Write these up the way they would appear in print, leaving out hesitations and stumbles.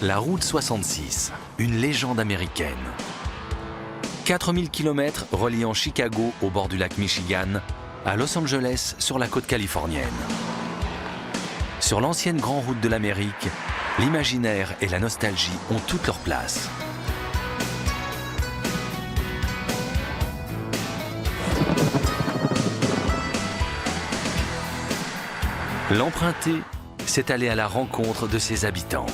La route 66, une légende américaine. 4000 km reliant Chicago au bord du lac Michigan à Los Angeles sur la côte californienne. Sur l'ancienne grande route de l'Amérique, l'imaginaire et la nostalgie ont toute leur place. L'emprunter, c'est aller à la rencontre de ses habitants.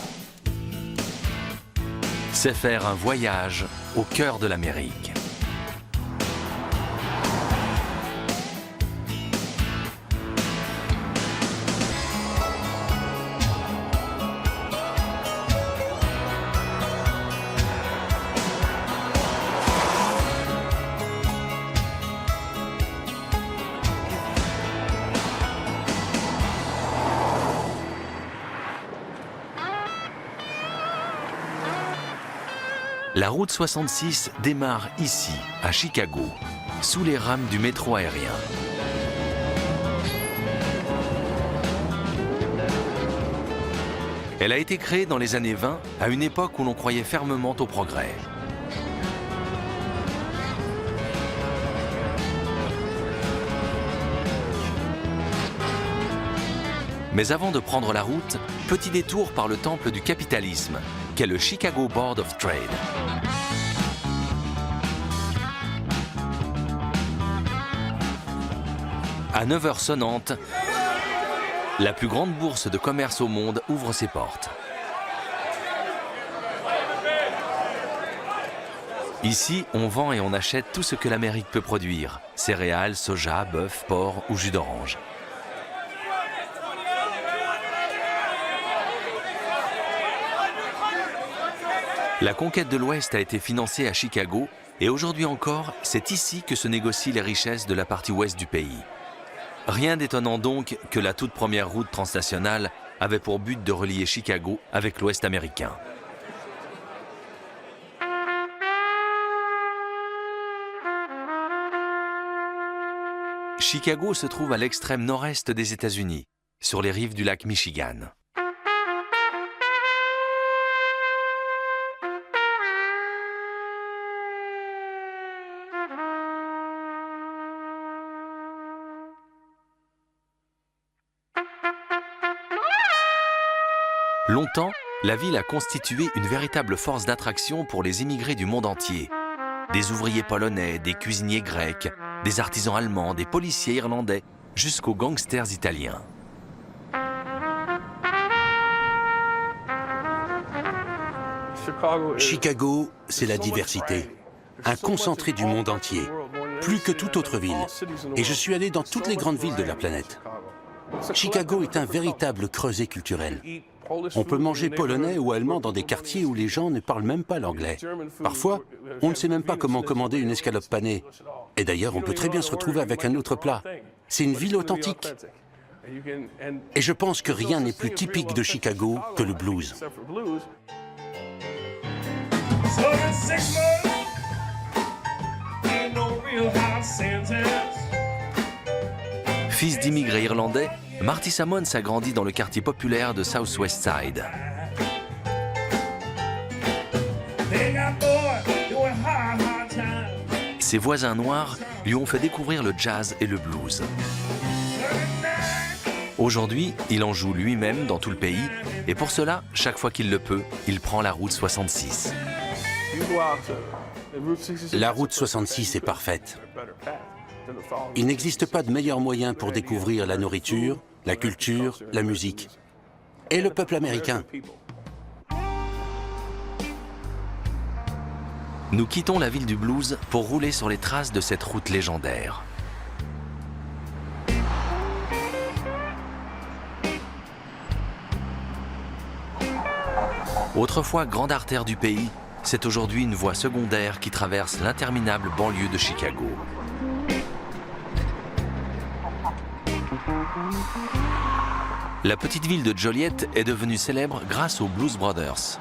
C'est faire un voyage au cœur de l'Amérique. La route 66 démarre ici, à Chicago, sous les rames du métro aérien. Elle a été créée dans les années 20, à une époque où l'on croyait fermement au progrès. Mais avant de prendre la route, petit détour par le temple du capitalisme, qu'est le Chicago Board of Trade. À 9h sonnantes, la plus grande bourse de commerce au monde ouvre ses portes. Ici, on vend et on achète tout ce que l'Amérique peut produire, céréales, soja, bœuf, porc ou jus d'orange. La conquête de l'Ouest a été financée à Chicago et aujourd'hui encore, c'est ici que se négocient les richesses de la partie ouest du pays. Rien d'étonnant donc que la toute première route transnationale avait pour but de relier Chicago avec l'Ouest américain. Chicago se trouve à l'extrême nord-est des États-Unis, sur les rives du lac Michigan. Longtemps, la ville a constitué une véritable force d'attraction pour les immigrés du monde entier. Des ouvriers polonais, des cuisiniers grecs, des artisans allemands, des policiers irlandais, jusqu'aux gangsters italiens. Chicago, c'est la diversité, un concentré du monde entier, plus que toute autre ville. Et je suis allé dans toutes les grandes villes de la planète. Chicago est un véritable creuset culturel. On peut manger polonais ou allemand dans des quartiers où les gens ne parlent même pas l'anglais. Parfois, on ne sait même pas comment commander une escalope panée. Et d'ailleurs, on peut très bien se retrouver avec un autre plat. C'est une ville authentique. Et je pense que rien n'est plus typique de Chicago que le blues. Fils d'immigrés irlandais, Marty Sammons a grandi dans le quartier populaire de Southwest Side. Ses voisins noirs lui ont fait découvrir le jazz et le blues. Aujourd'hui, il en joue lui-même dans tout le pays et pour cela, chaque fois qu'il le peut, il prend la route 66. La route 66 est parfaite. Il n'existe pas de meilleur moyen pour découvrir la nourriture, la culture, la musique et le peuple américain. Nous quittons la ville du blues pour rouler sur les traces de cette route légendaire. Autrefois grande artère du pays, c'est aujourd'hui une voie secondaire qui traverse l'interminable banlieue de Chicago. La petite ville de Joliet est devenue célèbre grâce aux Blues Brothers.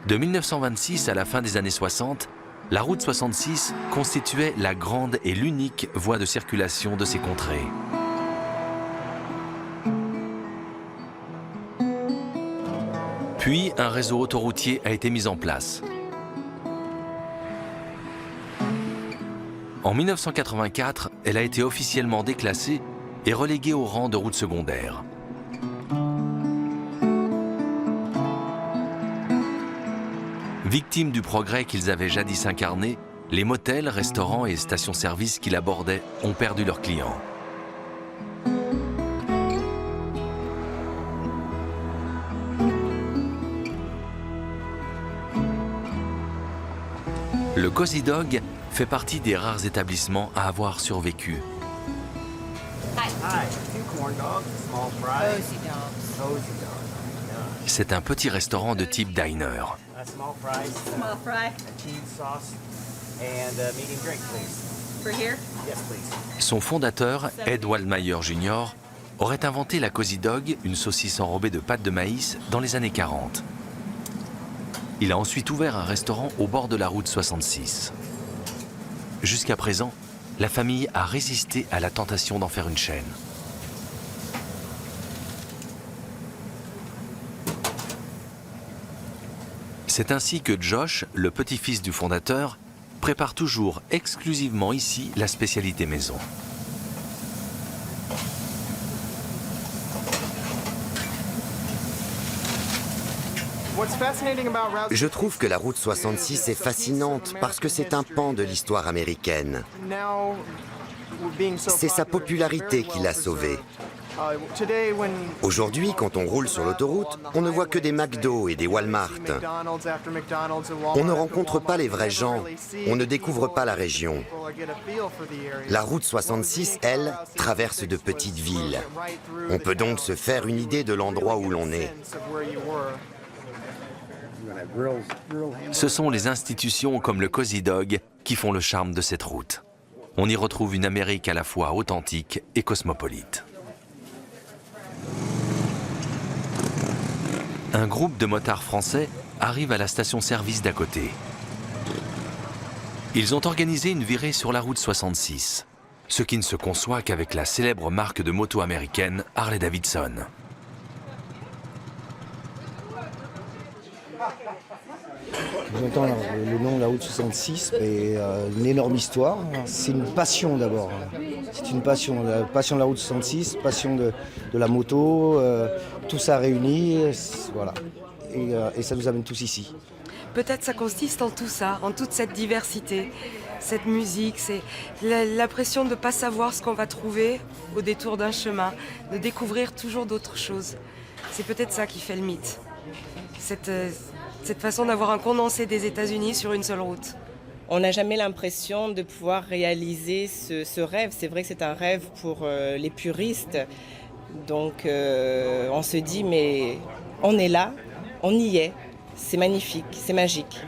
De 1926 à la fin des années 60, la route 66 constituait la grande et l'unique voie de circulation de ces contrées. Puis, un réseau autoroutier a été mis en place. En 1984, elle a été officiellement déclassée et reléguée au rang de route secondaire. Victimes du progrès qu'ils avaient jadis incarné, les motels, restaurants et stations-service qui l'abordaient ont perdu leurs clients. Le Cozy Dog fait partie des rares établissements à avoir survécu. C'est un petit restaurant de type diner. Son fondateur, Ed Waldmeyer Jr., aurait inventé la Cozy Dog, une saucisse enrobée de pâte de maïs, dans les années 40. Il a ensuite ouvert un restaurant au bord de la route 66. Jusqu'à présent, la famille a résisté à la tentation d'en faire une chaîne. C'est ainsi que Josh, le petit-fils du fondateur, prépare toujours exclusivement ici la spécialité maison. Je trouve que la route 66 est fascinante parce que c'est un pan de l'histoire américaine. C'est sa popularité qui l'a sauvée. Aujourd'hui, quand on roule sur l'autoroute, on ne voit que des McDo et des Walmart. On ne rencontre pas les vrais gens, on ne découvre pas la région. La route 66, elle, traverse de petites villes. On peut donc se faire une idée de l'endroit où l'on est. Ce sont les institutions comme le Cozy Dog qui font le charme de cette route. On y retrouve une Amérique à la fois authentique et cosmopolite. Un groupe de motards français arrive à la station-service d'à côté. Ils ont organisé une virée sur la route 66, ce qui ne se conçoit qu'avec la célèbre marque de moto américaine Harley-Davidson. J'entends le nom de la route 66, et une énorme histoire. C'est une passion d'abord. C'est une passion, la passion de la route 66, passion de la moto, tout ça réuni, voilà. Et ça nous amène tous ici. Peut-être ça consiste en tout ça, en toute cette diversité, cette musique, c'est l'impression de ne pas savoir ce qu'on va trouver au détour d'un chemin, de découvrir toujours d'autres choses. C'est peut-être ça qui fait le mythe. Cette façon d'avoir un condensé des États-Unis sur une seule route. On n'a jamais l'impression de pouvoir réaliser ce rêve. C'est vrai que c'est un rêve pour les puristes. Donc on se dit, mais on est là, on y est. C'est magnifique, c'est magique.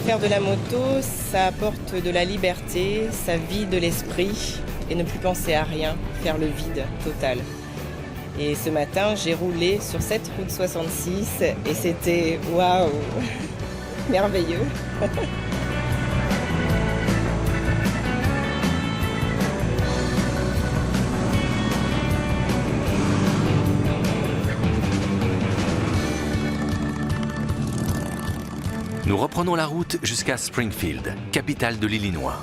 Faire de la moto, ça apporte de la liberté, ça vide l'esprit et ne plus penser à rien, faire le vide total. Et ce matin, j'ai roulé sur cette route 66 et c'était waouh, merveilleux. Nous reprenons la route jusqu'à Springfield, capitale de l'Illinois.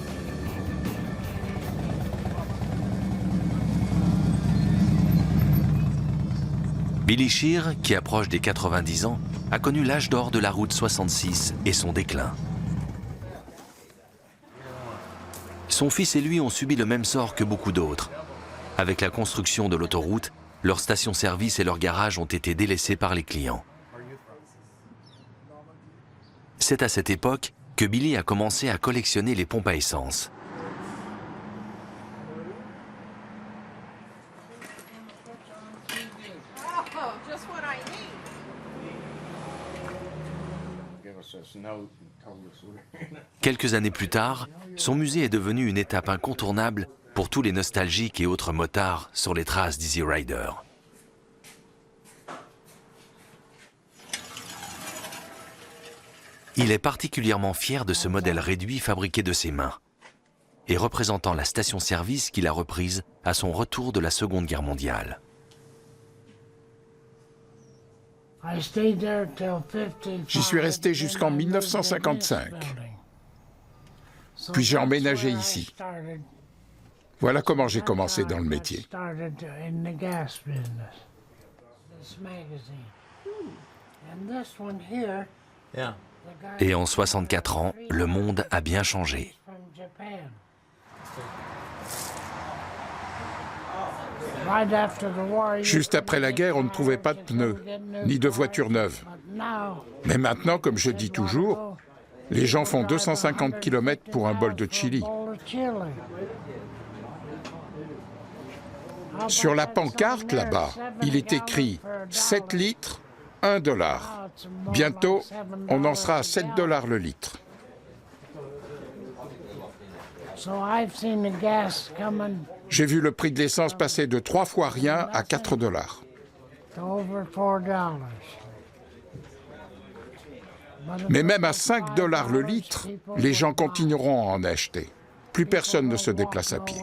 Billy Shear, qui approche des 90 ans, a connu l'âge d'or de la route 66 et son déclin. Son fils et lui ont subi le même sort que beaucoup d'autres. Avec la construction de l'autoroute, leurs stations-service et leurs garages ont été délaissés par les clients. C'est à cette époque que Billy a commencé à collectionner les pompes à essence. Quelques années plus tard, son musée est devenu une étape incontournable pour tous les nostalgiques et autres motards sur les traces d'Easy Rider. Il est particulièrement fier de ce modèle réduit fabriqué de ses mains et représentant la station-service qu'il a reprise à son retour de la Seconde Guerre mondiale. J'y suis resté jusqu'en 1955. Puis j'ai emménagé ici. Voilà comment j'ai commencé dans le métier. Et en 64 ans, le monde a bien changé. Juste après la guerre, on ne trouvait pas de pneus, ni de voitures neuves. Mais maintenant, comme je dis toujours, les gens font 250 km pour un bol de chili. Sur la pancarte, là-bas, il est écrit 7 litres, 1 dollar. Bientôt, on en sera à 7 dollars le litre. J'ai vu le prix de l'essence passer de 3 fois rien à 4 dollars. Mais même à 5 dollars le litre, les gens continueront à en acheter. Plus personne ne se déplace à pied.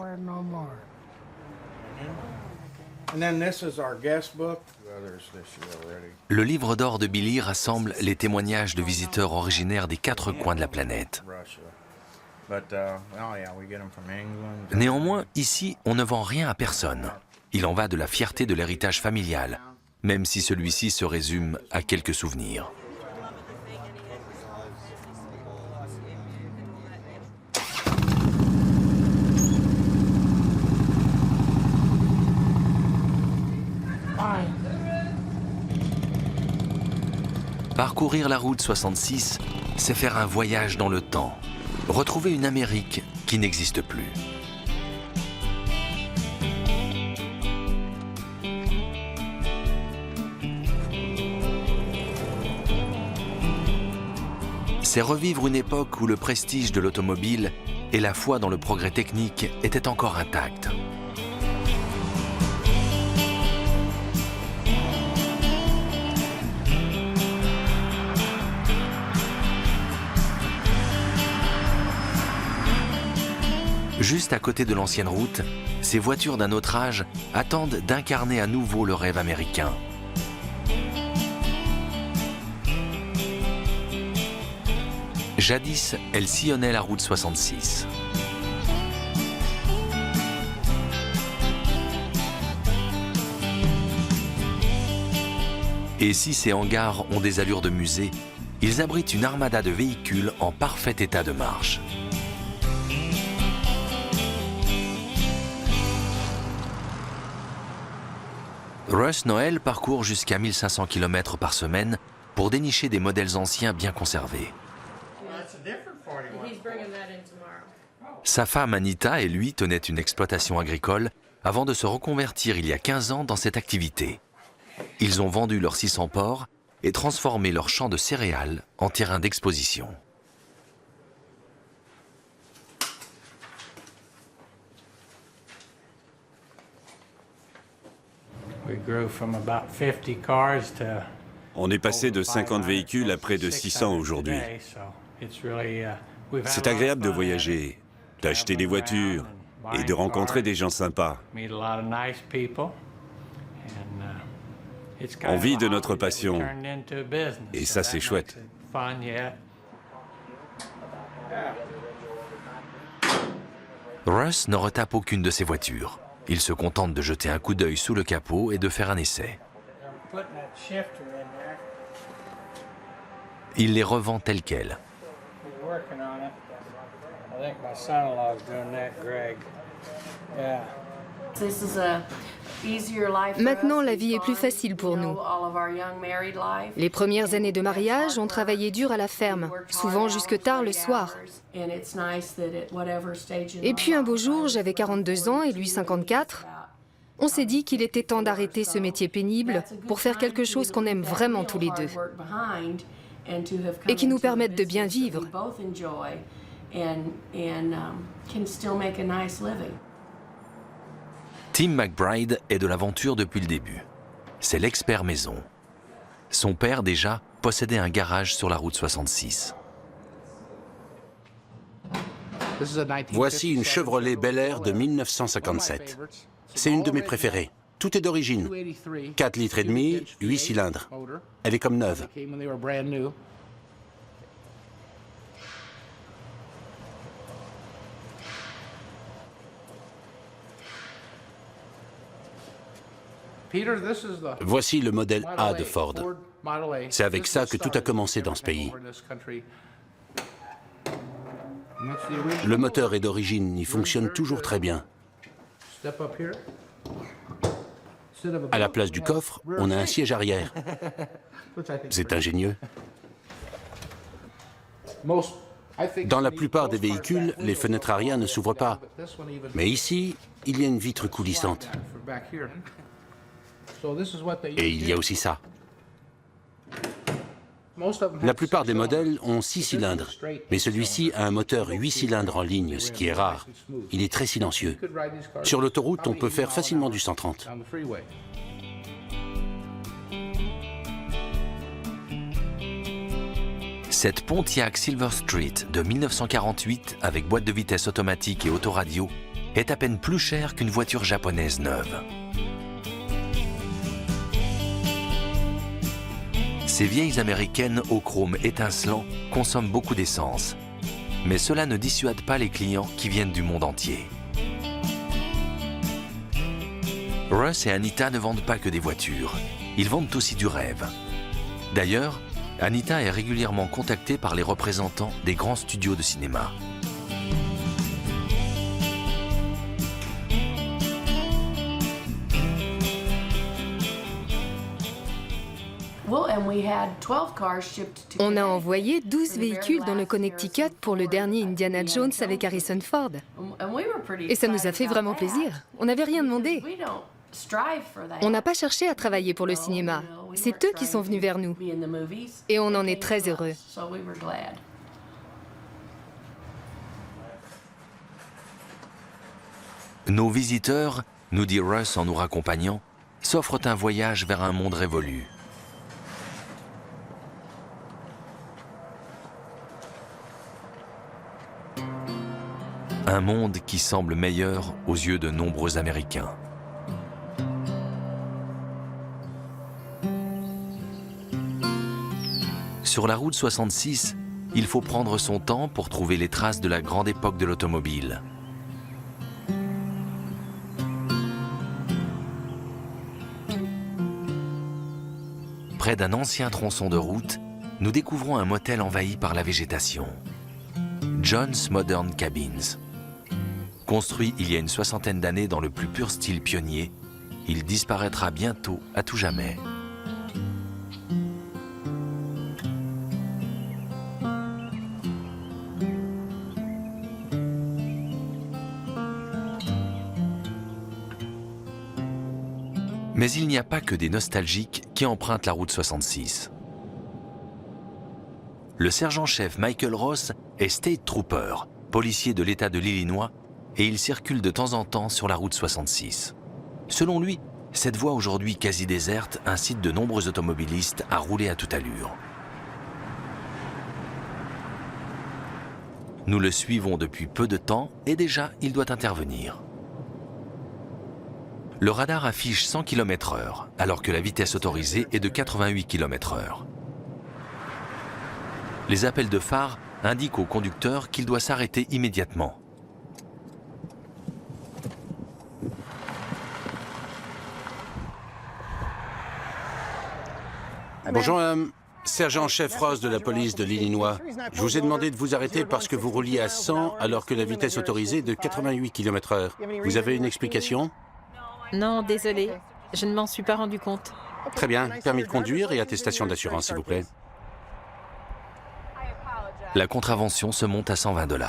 Le livre d'or de Billy rassemble les témoignages de visiteurs originaires des 4 coins de la planète. Néanmoins, ici, on ne vend rien à personne. Il en va de la fierté de l'héritage familial, même si celui-ci se résume à quelques souvenirs. Parcourir la route 66, c'est faire un voyage dans le temps, retrouver une Amérique qui n'existe plus. C'est revivre une époque où le prestige de l'automobile et la foi dans le progrès technique étaient encore intacts. Juste à côté de l'ancienne route, ces voitures d'un autre âge attendent d'incarner à nouveau le rêve américain. Jadis, elles sillonnaient la route 66. Et si ces hangars ont des allures de musée, ils abritent une armada de véhicules en parfait état de marche. Russ Noel parcourt jusqu'à 1500 km par semaine pour dénicher des modèles anciens bien conservés. Sa femme Anita et lui tenaient une exploitation agricole avant de se reconvertir il y a 15 ans dans cette activité. Ils ont vendu leurs 600 porcs et transformé leur champ de céréales en terrain d'exposition. On est passé de 50 véhicules à près de 600 aujourd'hui. C'est agréable de voyager, d'acheter des voitures et de rencontrer des gens sympas. On vit de notre passion et ça c'est chouette. Russ ne retape aucune de ses voitures. Il se contente de jeter un coup d'œil sous le capot et de faire un essai. Il les revend telles quelles. Maintenant, la vie est plus facile pour nous. Les premières années de mariage, on travaillait dur à la ferme, souvent jusque tard le soir. Et puis un beau jour, j'avais 42 ans et lui 54. On s'est dit qu'il était temps d'arrêter ce métier pénible pour faire quelque chose qu'on aime vraiment tous les deux et qui nous permette de bien vivre. Tim McBride est de l'aventure depuis le début. C'est l'expert maison. Son père, déjà, possédait un garage sur la route 66. Voici une Chevrolet Bel Air de 1957. C'est une de mes préférées. Tout est d'origine. 4 litres et demi, 8 cylindres. Elle est comme neuve. Voici le modèle A de Ford. C'est avec ça que tout a commencé dans ce pays. Le moteur est d'origine, il fonctionne toujours très bien. À la place du coffre, on a un siège arrière. C'est ingénieux. Dans la plupart des véhicules, les fenêtres arrière ne s'ouvrent pas. Mais ici, il y a une vitre coulissante. Et il y a aussi ça. La plupart des modèles ont 6 cylindres, mais celui-ci a un moteur 8 cylindres en ligne, ce qui est rare. Il est très silencieux. Sur l'autoroute, on peut faire facilement du 130. Cette Pontiac Silver Street de 1948, avec boîte de vitesse automatique et autoradio, est à peine plus chère qu'une voiture japonaise neuve. Ces vieilles américaines au chrome étincelant consomment beaucoup d'essence. Mais cela ne dissuade pas les clients qui viennent du monde entier. Russ et Anita ne vendent pas que des voitures. Ils vendent aussi du rêve. D'ailleurs, Anita est régulièrement contactée par les représentants des grands studios de cinéma. On a envoyé 12 véhicules dans le Connecticut pour le dernier Indiana Jones avec Harrison Ford. Et ça nous a fait vraiment plaisir. On n'avait rien demandé. On n'a pas cherché à travailler pour le cinéma. C'est eux qui sont venus vers nous. Et on en est très heureux. Nos visiteurs, nous dit Russ en nous raccompagnant, s'offrent un voyage vers un monde révolu. Un monde qui semble meilleur aux yeux de nombreux Américains. Sur la route 66, il faut prendre son temps pour trouver les traces de la grande époque de l'automobile. Près d'un ancien tronçon de route, nous découvrons un motel envahi par la végétation. John's Modern Cabins. Construit il y a une 60aine d'années dans le plus pur style pionnier, il disparaîtra bientôt à tout jamais. Mais il n'y a pas que des nostalgiques qui empruntent la route 66. Le sergent-chef Michael Ross est State Trooper, policier de l'État de l'Illinois, et il circule de temps en temps sur la route 66. Selon lui, cette voie aujourd'hui quasi déserte incite de nombreux automobilistes à rouler à toute allure. Nous le suivons depuis peu de temps et déjà il doit intervenir. Le radar affiche 100 km/h alors que la vitesse autorisée est de 88 km/h. Les appels de phare indiquent au conducteur qu'il doit s'arrêter immédiatement. Bonjour, sergent-chef Ross de la police de l'Illinois. Je vous ai demandé de vous arrêter parce que vous rouliez à 100 alors que la vitesse autorisée est de 88 km/h. Vous avez une explication? Non, désolé. Je ne m'en suis pas rendu compte. Très bien. Permis de conduire et attestation d'assurance, s'il vous plaît. La contravention se monte à 120 $.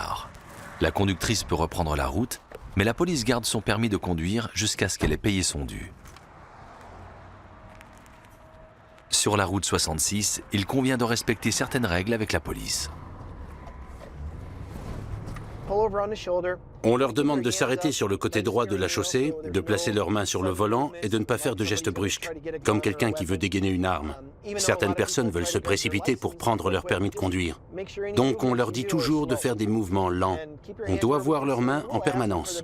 La conductrice peut reprendre la route, mais la police garde son permis de conduire jusqu'à ce qu'elle ait payé son dû. Sur la route 66, il convient de respecter certaines règles avec la police. On leur demande de s'arrêter sur le côté droit de la chaussée, de placer leurs mains sur le volant et de ne pas faire de gestes brusques, comme quelqu'un qui veut dégainer une arme. Certaines personnes veulent se précipiter pour prendre leur permis de conduire. Donc on leur dit toujours de faire des mouvements lents. On doit voir leurs mains en permanence.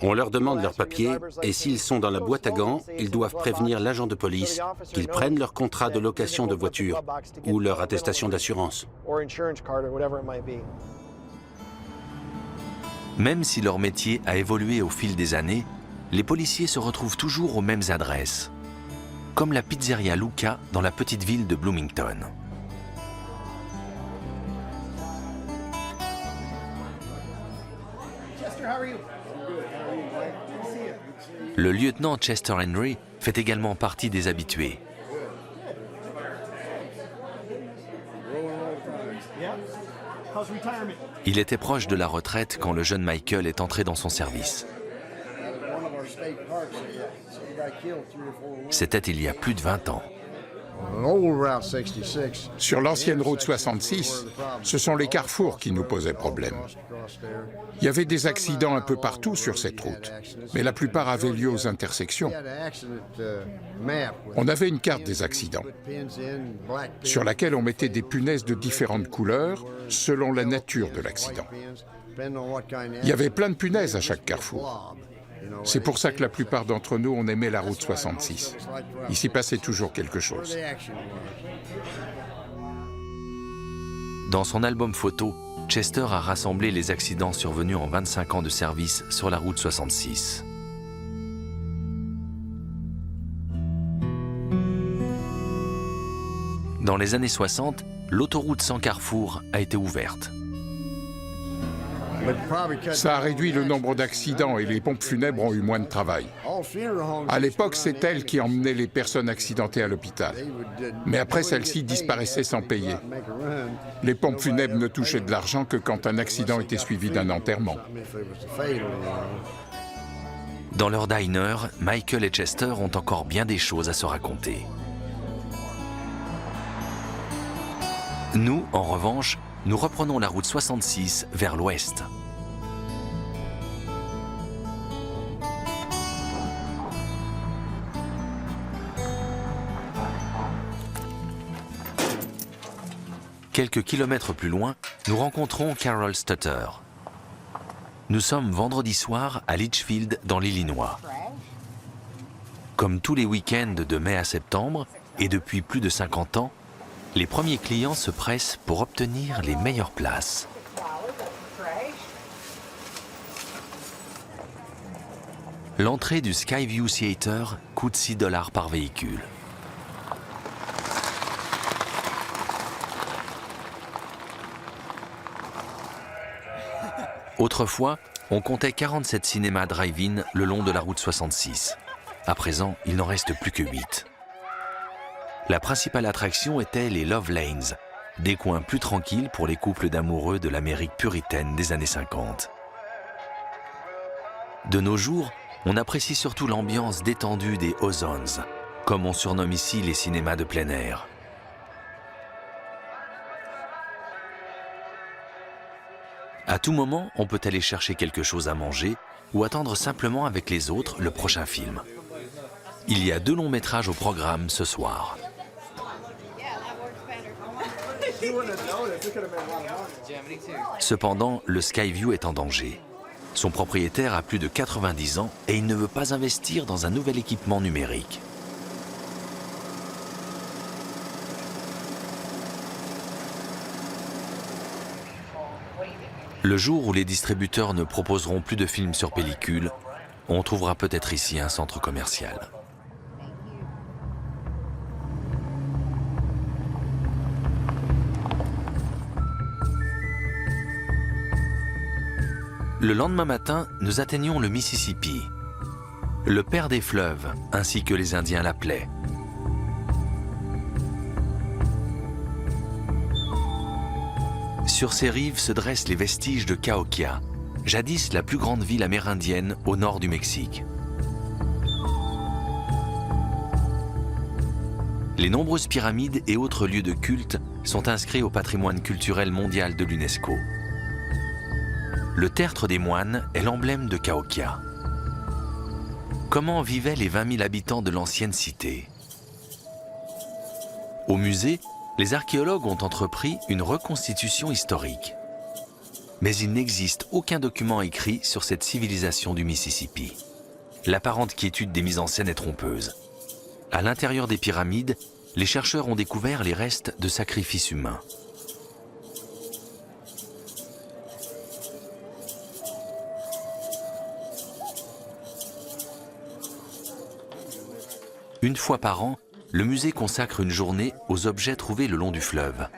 On leur demande leurs papiers et s'ils sont dans la boîte à gants, ils doivent prévenir l'agent de police qu'ils prennent leur contrat de location de voiture ou leur attestation d'assurance. Même si leur métier a évolué au fil des années, les policiers se retrouvent toujours aux mêmes adresses, comme la pizzeria Luca dans la petite ville de Bloomington. Le lieutenant Chester Henry fait également partie des habitués. Il était proche de la retraite quand le jeune Michael est entré dans son service. C'était il y a plus de 20 ans. Sur l'ancienne route 66, ce sont les carrefours qui nous posaient problème. Il y avait des accidents un peu partout sur cette route, mais la plupart avaient lieu aux intersections. On avait une carte des accidents, sur laquelle on mettait des punaises de différentes couleurs selon la nature de l'accident. Il y avait plein de punaises à chaque carrefour. C'est pour ça que la plupart d'entre nous, on aimait la route 66. Il s'y passait toujours quelque chose. Dans son album photo, Chester a rassemblé les accidents survenus en 25 ans de service sur la route 66. Dans les années 60, l'autoroute sans carrefour a été ouverte. Ça a réduit le nombre d'accidents et les pompes funèbres ont eu moins de travail. À l'époque, c'est elles qui emmenaient les personnes accidentées à l'hôpital. Mais après, celles-ci disparaissaient sans payer. Les pompes funèbres ne touchaient de l'argent que quand un accident était suivi d'un enterrement. Dans leur diner, Michael et Chester ont encore bien des choses à se raconter. Nous, en revanche, nous reprenons la route 66 vers l'ouest. Quelques kilomètres plus loin, nous rencontrons Carol Stutter. Nous sommes vendredi soir à Litchfield, dans l'Illinois. Comme tous les week-ends de mai à septembre, et depuis plus de 50 ans, les premiers clients se pressent pour obtenir les meilleures places. L'entrée du Skyview Theater coûte $6 par véhicule. Autrefois, on comptait 47 cinémas drive-in le long de la route 66. À présent, il n'en reste plus que 8. La principale attraction était les Love Lanes, des coins plus tranquilles pour les couples d'amoureux de l'Amérique puritaine des années 50. De nos jours, on apprécie surtout l'ambiance détendue des Ozons, comme on surnomme ici les cinémas de plein air. À tout moment, on peut aller chercher quelque chose à manger ou attendre simplement avec les autres le prochain film. Il y a 2 longs métrages au programme ce soir. Cependant, le Skyview est en danger. Son propriétaire a plus de 90 ans et il ne veut pas investir dans un nouvel équipement numérique. Le jour où les distributeurs ne proposeront plus de films sur pellicule, on trouvera peut-être ici un centre commercial. Le lendemain matin, nous atteignons le Mississippi, le père des fleuves, ainsi que les Indiens l'appelaient. Sur ses rives se dressent les vestiges de Cahokia, jadis la plus grande ville amérindienne au nord du Mexique. Les nombreuses pyramides et autres lieux de culte sont inscrits au patrimoine culturel mondial de l'UNESCO. Le tertre des moines est l'emblème de Cahokia. Comment vivaient les 20 000 habitants de l'ancienne cité? Au musée, les archéologues ont entrepris une reconstitution historique. Mais il n'existe aucun document écrit sur cette civilisation du Mississippi. L'apparente quiétude des mises en scène est trompeuse. À l'intérieur des pyramides, les chercheurs ont découvert les restes de sacrifices humains. Une fois par an, le musée consacre une journée aux objets trouvés le long du fleuve.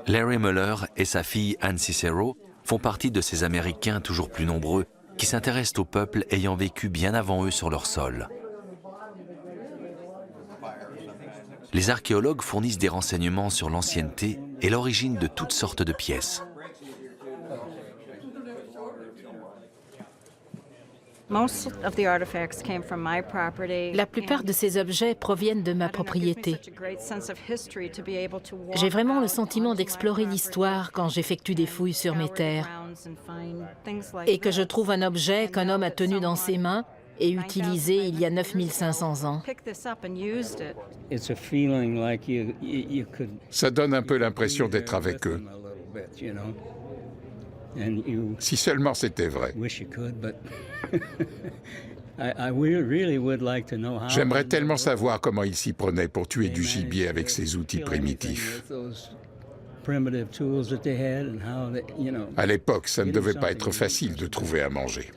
Larry Muller et sa fille Anne Cicero font partie de ces Américains toujours plus nombreux qui s'intéressent aux peuples ayant vécu bien avant eux sur leur sol. Les archéologues fournissent des renseignements sur l'ancienneté et l'origine de toutes sortes de pièces. La plupart de ces objets proviennent de ma propriété. J'ai vraiment le sentiment d'explorer l'histoire quand j'effectue des fouilles sur mes terres et que je trouve un objet qu'un homme a tenu dans ses mains et utilisé il y a 9500 ans. Ça donne un peu l'impression d'être avec eux. Si seulement c'était vrai. J'aimerais tellement savoir comment ils s'y prenaient pour tuer du gibier avec ces outils primitifs. À l'époque, ça ne devait pas être facile de trouver à manger.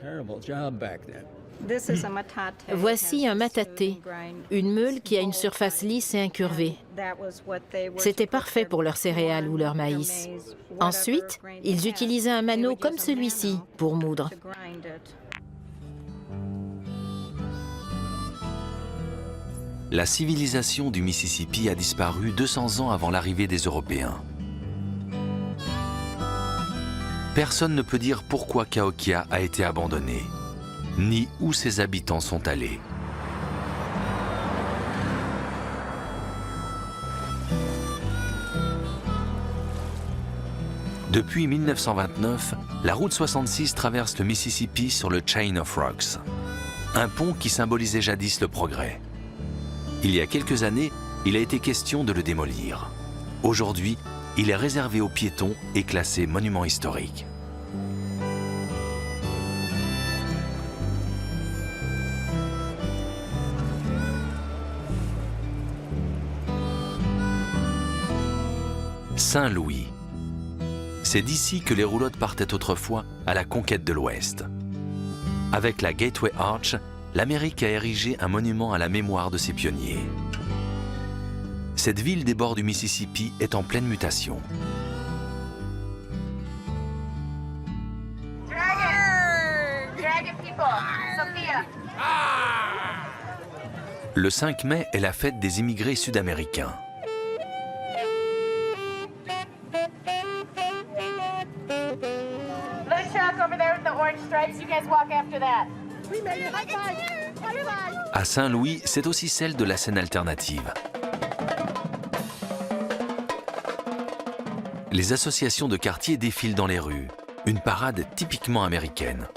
Voici un mataté, une meule qui a une surface lisse et incurvée. C'était parfait pour leurs céréales ou leur maïs. Ensuite, ils utilisaient un manneau comme celui-ci pour moudre. La civilisation du Mississippi a disparu 200 ans avant l'arrivée des Européens. Personne ne peut dire pourquoi Cahokia a été abandonné, ni où ses habitants sont allés. Depuis 1929, la route 66 traverse le Mississippi sur le Chain of Rocks, un pont qui symbolisait jadis le progrès. Il y a quelques années, il a été question de le démolir. Aujourd'hui, il est réservé aux piétons et classé monument historique. Saint-Louis. C'est d'ici que les roulottes partaient autrefois à la conquête de l'Ouest. Avec la Gateway Arch, l'Amérique a érigé un monument à la mémoire de ses pionniers. Cette ville des bords du Mississippi est en pleine mutation. Le 5 mai est la fête des immigrés sud-américains. À Saint-Louis, c'est aussi celle de la scène alternative. Les associations de quartier défilent dans les rues, une parade typiquement américaine.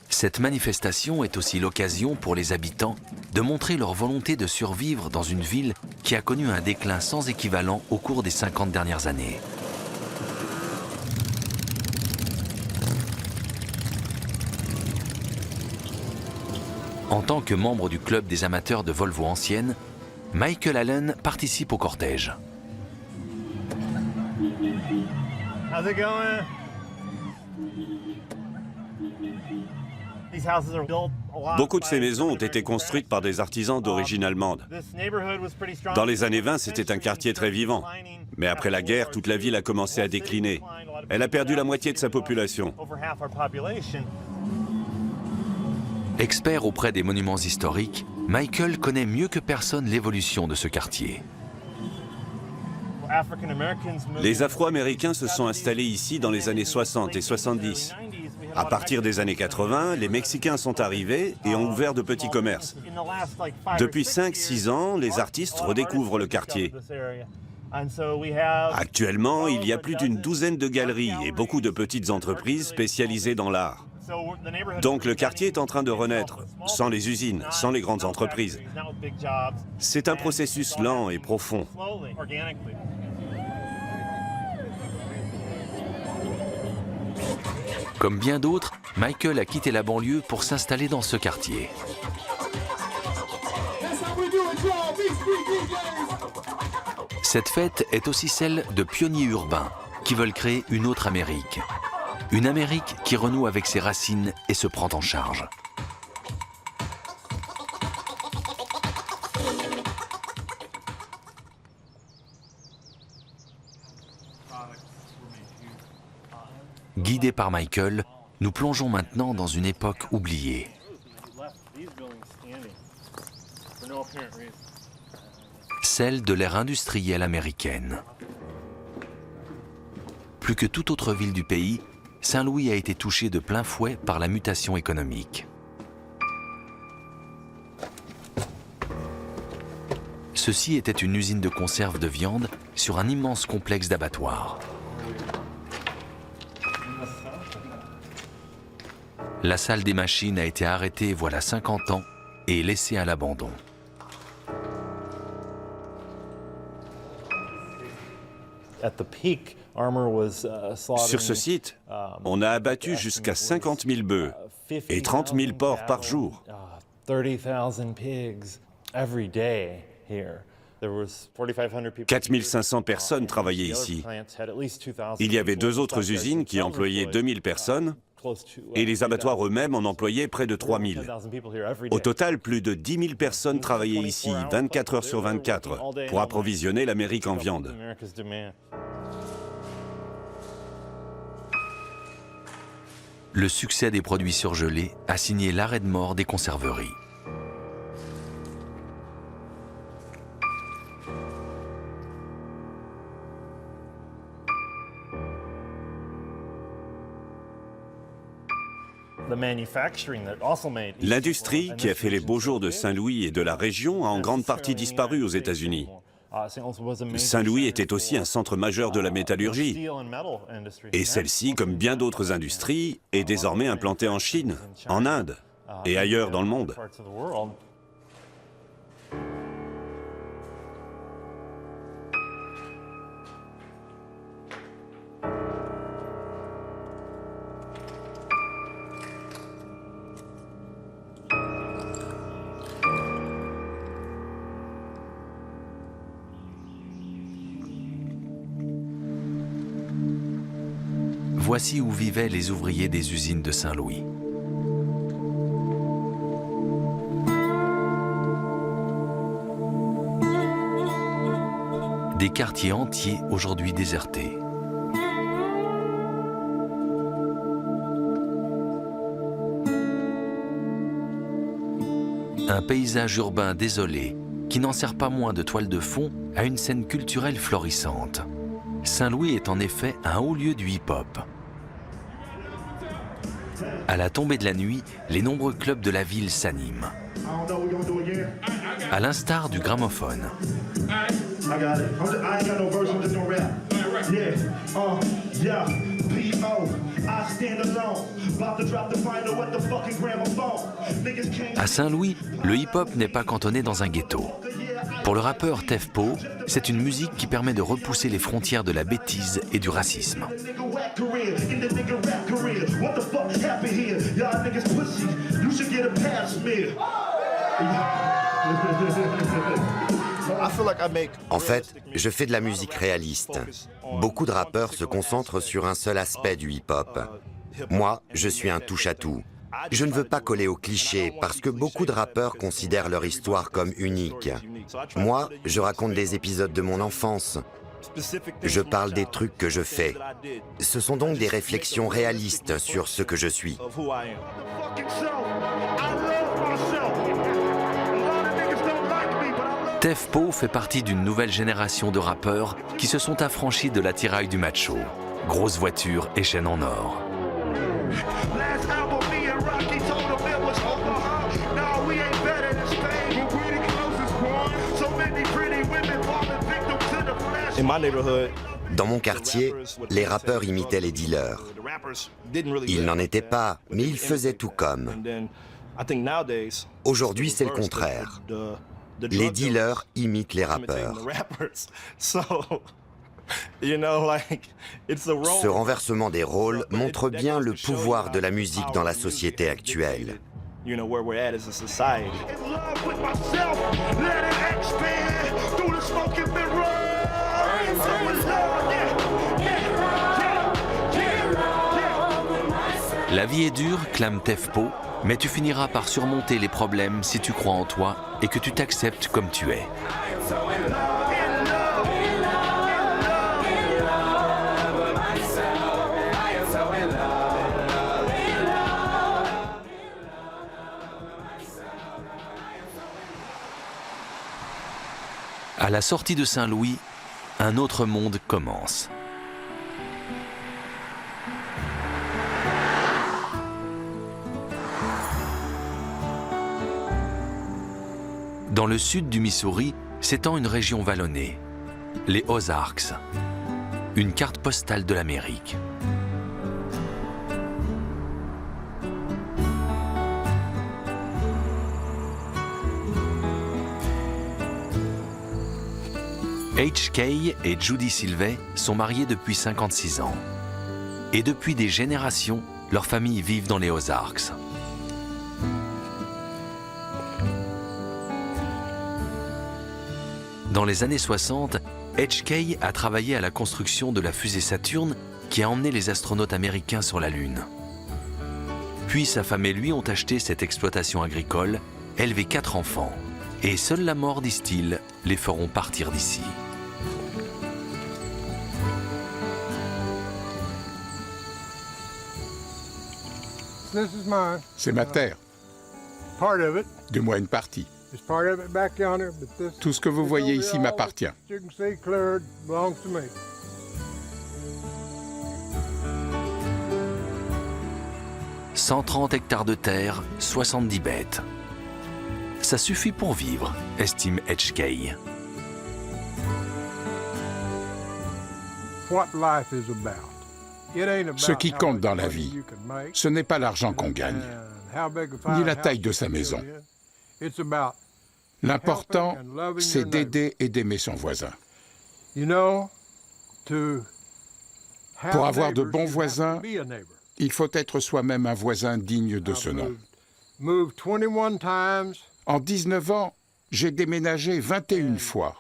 Cette manifestation est aussi l'occasion pour les habitants de montrer leur volonté de survivre dans une ville qui a connu un déclin sans équivalent au cours des 50 dernières années. En tant que membre du club des amateurs de Volvo anciennes, Michael Allen participe au cortège. How's it going? Beaucoup de ces maisons ont été construites par des artisans d'origine allemande. Dans les années 20, c'était un quartier très vivant. Mais après la guerre, toute la ville a commencé à décliner. Elle a perdu la moitié de sa population. Expert auprès des monuments historiques, Michael connaît mieux que personne l'évolution de ce quartier. Les Afro-Américains se sont installés ici dans les années 60 et 70. À partir des années 80, les Mexicains sont arrivés et ont ouvert de petits commerces. Depuis 5-6 ans, les artistes redécouvrent le quartier. Actuellement, il y a plus d'une douzaine de galeries et beaucoup de petites entreprises spécialisées dans l'art. Donc le quartier est en train de renaître, sans les usines, sans les grandes entreprises. C'est un processus lent et profond. Comme bien d'autres, Michael a quitté la banlieue pour s'installer dans ce quartier. Cette fête est aussi celle de pionniers urbains qui veulent créer une autre Amérique. Une Amérique qui renoue avec ses racines et se prend en charge. Guidés par Michael, nous plongeons maintenant dans une époque oubliée. Celle de l'ère industrielle américaine. Plus que toute autre ville du pays, Saint-Louis a été touché de plein fouet par la mutation économique. Ceci était une usine de conserve de viande sur un immense complexe d'abattoirs. La salle des machines a été arrêtée voilà 50 ans et laissée à l'abandon. Sur ce site, on a abattu jusqu'à 50 000 bœufs et 30 000 porcs par jour. 4 500 personnes travaillaient ici. Il y avait 2 autres usines qui employaient 2 000 personnes et les abattoirs eux-mêmes en employaient près de 3 000. Au total, plus de 10 000 personnes travaillaient ici 24 heures sur 24 pour approvisionner l'Amérique en viande. Le succès des produits surgelés a signé l'arrêt de mort des conserveries. L'industrie qui a fait les beaux jours de Saint-Louis et de la région a en grande partie disparu aux États-Unis. Saint-Louis était aussi un centre majeur de la métallurgie. Et celle-ci, comme bien d'autres industries, est désormais implantée en Chine, en Inde et ailleurs dans le monde. Voici où vivaient les ouvriers des usines de Saint-Louis. Des quartiers entiers aujourd'hui désertés. Un paysage urbain désolé qui n'en sert pas moins de toile de fond à une scène culturelle florissante. Saint-Louis est en effet un haut lieu du hip-hop. À la tombée de la nuit, les nombreux clubs de la ville s'animent. À l'instar du gramophone. À Saint-Louis, le hip-hop n'est pas cantonné dans un ghetto. Pour le rappeur Tefpo, c'est une musique qui permet de repousser les frontières de la bêtise et du racisme. En fait, je fais de la musique réaliste. Beaucoup de rappeurs se concentrent sur un seul aspect du hip-hop. Moi, je suis un touche-à-tout. Je ne veux pas coller aux clichés parce que beaucoup de rappeurs considèrent leur histoire comme unique. Moi, je raconte des épisodes de mon enfance. Je parle des trucs que je fais. Ce sont donc des réflexions réalistes sur ce que je suis. Tefpo fait partie d'une nouvelle génération de rappeurs qui se sont affranchis de l'attirail du macho. Grosse voiture et chaîne en or. Dans mon quartier, les rappeurs imitaient les dealers. Ils n'en étaient pas, mais ils faisaient tout comme. Aujourd'hui, c'est le contraire. Les dealers imitent les rappeurs. Ce renversement des rôles montre bien le pouvoir de la musique dans la société actuelle. La vie est dure, clame Tefpo, mais tu finiras par surmonter les problèmes si tu crois en toi et que tu t'acceptes comme tu es. À la sortie de Saint-Louis, un autre monde commence. Dans le sud du Missouri s'étend une région vallonnée, les Ozarks, une carte postale de l'Amérique. H.K. et Judy Silvey sont mariés depuis 56 ans. Et depuis des générations, leurs familles vivent dans les Ozarks. Dans les années 60, H.K. a travaillé à la construction de la fusée Saturne qui a emmené les astronautes américains sur la Lune. Puis sa femme et lui ont acheté cette exploitation agricole, élevé 4 enfants. Et seule la mort, disent-ils, les feront partir d'ici. C'est ma terre. Du moins une partie. Tout ce que vous voyez ici m'appartient. « 130 hectares de terre, 70 bêtes. Ça suffit pour vivre, estime H.K. Ce qui compte dans la vie, ce n'est pas l'argent qu'on gagne, ni la taille de sa maison. L'important, c'est d'aider et d'aimer son voisin. Pour avoir de bons voisins, il faut être soi-même un voisin digne de ce nom. En 19 ans, j'ai déménagé 21 fois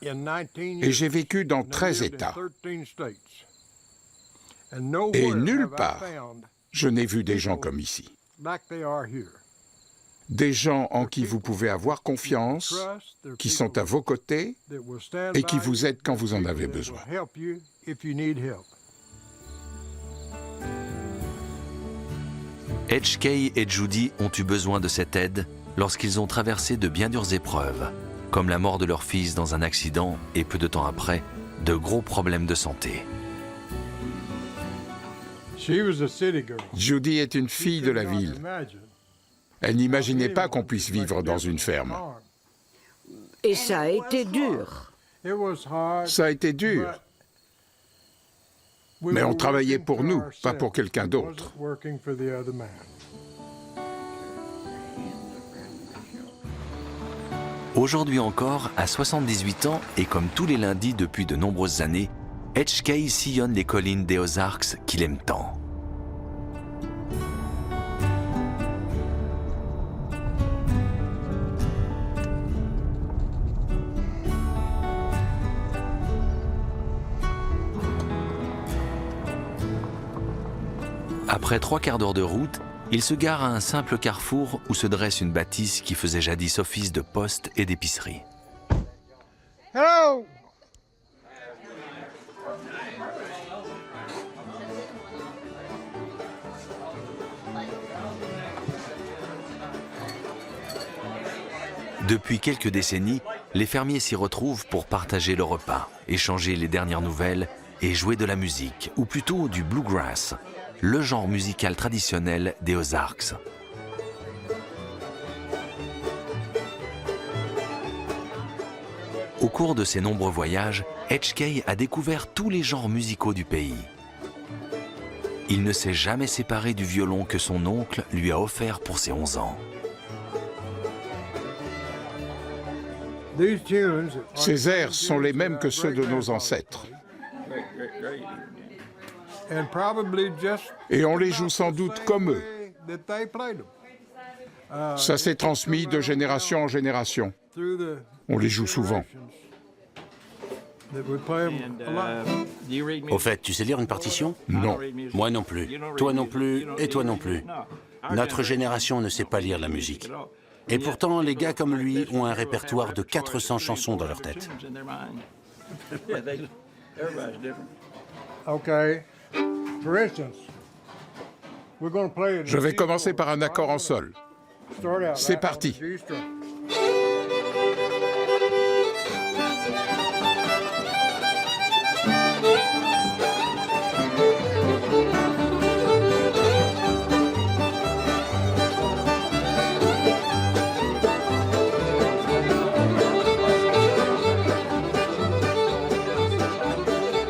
et j'ai vécu dans 13 États. Et nulle part, je n'ai vu des gens comme ici. Des gens en qui vous pouvez avoir confiance, qui sont à vos côtés et qui vous aident quand vous en avez besoin. H.K. et Judy ont eu besoin de cette aide lorsqu'ils ont traversé de bien dures épreuves, comme la mort de leur fils dans un accident et peu de temps après, de gros problèmes de santé. Judy est une fille de la ville. Elle n'imaginait pas qu'on puisse vivre dans une ferme. Et ça a été dur. Ça a été dur. Mais on travaillait pour nous, pas pour quelqu'un d'autre. Aujourd'hui encore, à 78 ans et comme tous les lundis depuis de nombreuses années, H.K. sillonne les collines des Ozarks qu'il aime tant. Après 3 quarts d'heure de route, il se gare à un simple carrefour où se dresse une bâtisse qui faisait jadis office de poste et d'épicerie. Hello! Depuis quelques décennies, les fermiers s'y retrouvent pour partager le repas, échanger les dernières nouvelles et jouer de la musique, ou plutôt du bluegrass, le genre musical traditionnel des Ozarks. Au cours de ses nombreux voyages, H.K. a découvert tous les genres musicaux du pays. Il ne s'est jamais séparé du violon que son oncle lui a offert pour ses 11 ans. Ces airs sont les mêmes que ceux de nos ancêtres. Et on les joue sans doute comme eux. Ça s'est transmis de génération en génération. On les joue souvent. Au fait, tu sais lire une partition? Non. Moi non plus. Toi non plus, et toi non plus. Notre génération ne sait pas lire la musique. Et pourtant, les gars comme lui ont un répertoire de 400 chansons dans leur tête. Je vais commencer par un accord en sol. C'est parti.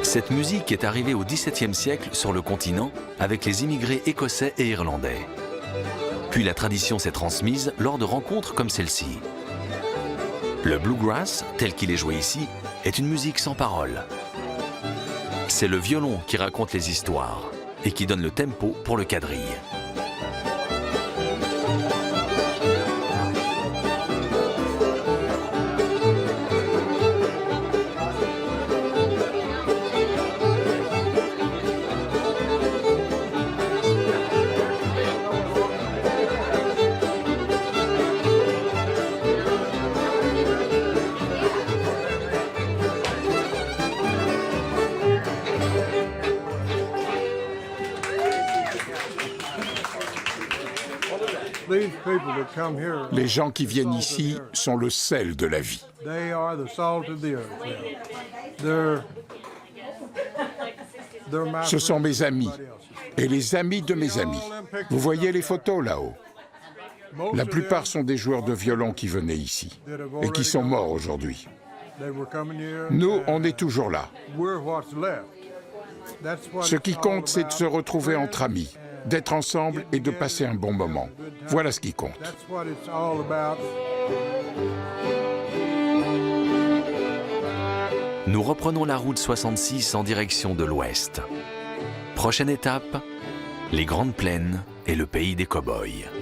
Cette musique est arrivée au XVIIe siècle sur le continent avec les immigrés écossais et irlandais. Puis la tradition s'est transmise lors de rencontres comme celle-ci. Le bluegrass, tel qu'il est joué ici, est une musique sans parole. C'est le violon qui raconte les histoires et qui donne le tempo pour le quadrille. Les gens qui viennent ici sont le sel de la vie. Ce sont mes amis et les amis de mes amis. Vous voyez les photos là-haut? La plupart sont des joueurs de violon qui venaient ici et qui sont morts aujourd'hui. Nous, on est toujours là. Ce qui compte, c'est de se retrouver entre amis, d'être ensemble et de passer un bon moment. Voilà ce qui compte. Nous reprenons la route 66 en direction de l'ouest. Prochaine étape, les Grandes Plaines et le pays des cow-boys.